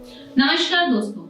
नमस्कार दोस्तों,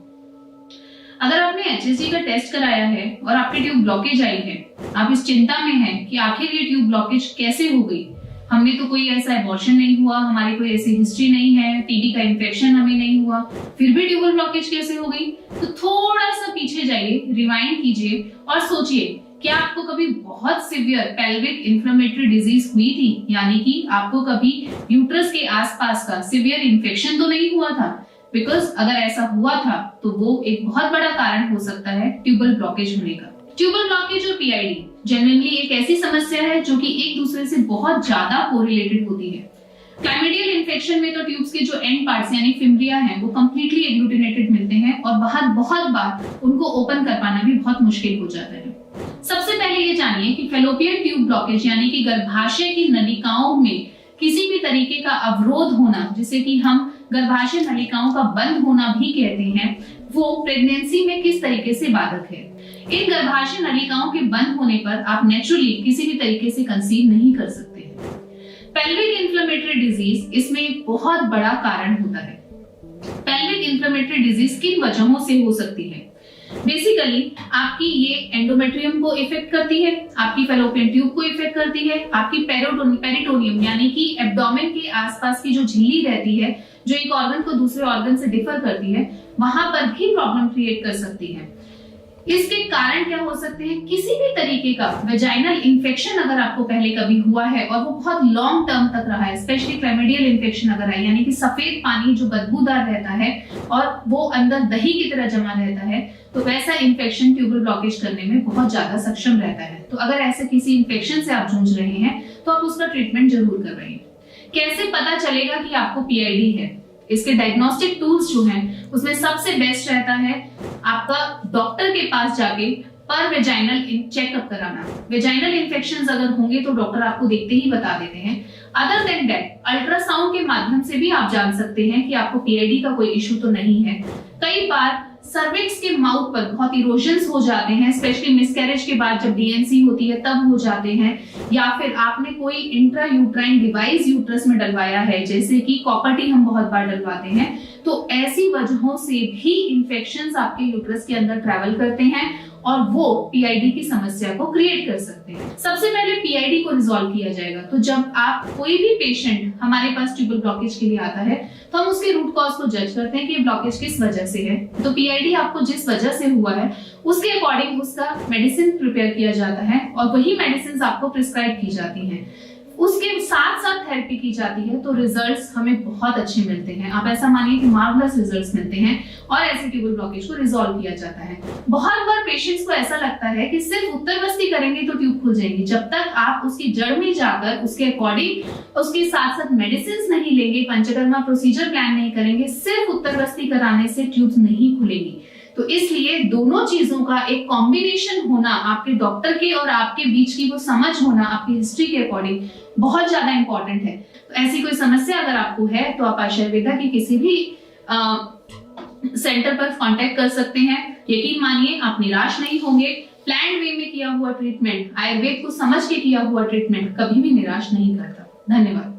अगर आपने HSG का टेस्ट कराया है और आपकी ट्यूब ब्लॉकेज आई है, आप इस चिंता में हैं कि आखिर ये ट्यूब ब्लॉकेज कैसे हो गई। हमने तो कोई ऐसा एबॉर्शन नहीं हुआ, हमारी कोई ऐसी हिस्ट्री नहीं है, टीबी का इन्फेक्शन हमें नहीं हुआ, फिर भी ट्यूबल ब्लॉकेज कैसे हो गई। तो थोड़ा सा पीछे जाइए, रिवाइंड कीजिए और सोचिए, क्या आपको कभी बहुत सिवियर पेल्विक इन्फ्लेमेटरी डिजीज हुई थी, यानी कि आपको कभी यूट्रस के आसपास का सिवियर इन्फेक्शन तो नहीं हुआ था। बिकॉज अगर ऐसा हुआ था तो वो एक बहुत बड़ा कारण हो सकता है ट्यूबल ब्लॉकेज होने का। ट्यूबल ब्लॉकेज और पीआईडी जेन्युइनली एक ऐसी समस्या है जो कि एक दूसरे से बहुत ज्यादा कोरिलेटेड होती है। क्लाइमेडियल इन्फेक्शन में तो ट्यूब्स के जो एंड पार्ट्स यानी फिम्ब्रिया हैं वो कंप्लीटली एग्लूटिनेटेड मिलते हैं और बहुत बार उनको ओपन कर पाना भी बहुत मुश्किल हो जाता है। सबसे पहले ये जानिए कि फेलोपियन ट्यूब ब्लॉकेज यानी कि गर्भाशय की नलिकाओं में किसी भी तरीके का अवरोध होना, जिसे कि हम गर्भाशय नलिकाओं का बंद होना भी कहते हैं, वो प्रेगनेंसी में किस तरीके से बाधक है। इन गर्भाशय नलिकाओं के बंद होने पर आप नेचुरली किसी भी तरीके से कंसीव नहीं कर सकते हैं। पेल्विक इन्फ्लेमेटरी डिजीज इसमें एक बहुत बड़ा कारण होता है। पेल्विक इन्फ्लेमेटरी डिजीज किन वजहों से हो सकती है? बेसिकली आपकी ये एंडोमेट्रियम को इफेक्ट करती है, आपकी फेलोपियन ट्यूब को इफेक्ट करती है, आपकी पेरिटोनियम यानी कि एब्डोमेन के आसपास की जो झिल्ली रहती है, जो एक ऑर्गन को दूसरे ऑर्गन से डिफर करती है, वहां पर भी प्रॉब्लम क्रिएट कर सकती है। इसके कारण क्या हो सकते हैं? किसी भी तरीके का वेजाइनल इन्फेक्शन अगर आपको पहले कभी हुआ है और वो बहुत लॉन्ग टर्म तक रहा है, स्पेशली क्लैमिडियल इन्फेक्शन अगर है, यानी कि सफेद पानी जो बदबूदार रहता है और वो अंदर दही की तरह जमा रहता है, तो वैसा इन्फेक्शन ट्यूबल ब्लॉकेज करने में बहुत ज्यादा सक्षम रहता है। तो अगर ऐसे किसी इन्फेक्शन से आप जूझ रहे हैं तो आप उसका ट्रीटमेंट जरूर करवाइए। कैसे पता चलेगा कि आपको पीआईडी है? इसके डायग्नोस्टिक टूल्स जो हैं उसमें सबसे बेस्ट रहता है आपका डॉक्टर के पास जाके पर वेजाइनल चेकअप कराना। वेजाइनल इन्फेक्शंस अगर होंगे तो डॉक्टर आपको देखते ही बता देते हैं। अदर देन दैट अल्ट्रासाउंड के माध्यम से भी आप जान सकते हैं कि आपको पीआईडी का कोई इश्यू तो नहीं है। कई बार सर्विक्स के माउथ पर बहुत इरोजन्स हो जाते हैं, स्पेशली मिसकैरेज के बाद जब डीएनसी होती है तब हो जाते हैं, या फिर आपने कोई इंट्रा यूट्राइन डिवाइस यूट्रस में डलवाया है, जैसे कि कॉपर टी हम बहुत बार डलवाते हैं, तो ऐसी वजहों से भी इंफेक्शंस आपके यूट्रस के अंदर ट्रैवल करते हैं और वो पीआईडी की समस्या को क्रिएट कर सकते हैं। सबसे पहले पीआईडी को रिजॉल्व किया जाएगा। तो जब आप कोई भी पेशेंट हमारे पास ट्यूबल ब्लॉकेज के लिए आता है तो हम उसके रूट कॉज को जज करते हैं कि ब्लॉकेज किस वजह से है। तो पीआईडी आपको जिस वजह से हुआ है उसके अकॉर्डिंग उसका मेडिसिन प्रिपेयर किया जाता है और वही मेडिसिन आपको प्रिस्क्राइब की जाती हैं। उसके साथ साथ थेरेपी की जाती है तो रिजल्ट्स हमें बहुत अच्छे मिलते हैं। आप ऐसा मानिए कि मार्वलस रिजल्ट्स मिलते हैं और ऐसे ट्यूबल ब्लॉकेज को रिजॉल्व किया जाता है। बहुत बार पेशेंट्स को ऐसा लगता है कि सिर्फ उत्तरवस्ती करेंगे तो ट्यूब खुल जाएंगी। जब तक आप उसकी जड़ में जाकर उसके अकॉर्डिंग उसके साथ साथ मेडिसिन नहीं लेंगे, पंचकर्मा प्रोसीजर प्लान नहीं करेंगे, सिर्फ उत्तरवस्ती कराने से ट्यूब्स नहीं खुलेंगी। तो इसलिए दोनों चीजों का एक कॉम्बिनेशन होना, आपके डॉक्टर के और आपके बीच की वो समझ होना आपकी हिस्ट्री के अकॉर्डिंग बहुत ज्यादा इंपॉर्टेंट है। तो ऐसी कोई समस्या अगर आपको है तो आप आयुर्वेदा के किसी भी सेंटर पर कांटेक्ट कर सकते हैं। यकीन मानिए आप निराश नहीं होंगे। प्लान्ड वे में किया हुआ ट्रीटमेंट, आयुर्वेद को समझ के किया हुआ ट्रीटमेंट कभी भी निराश नहीं करता। धन्यवाद।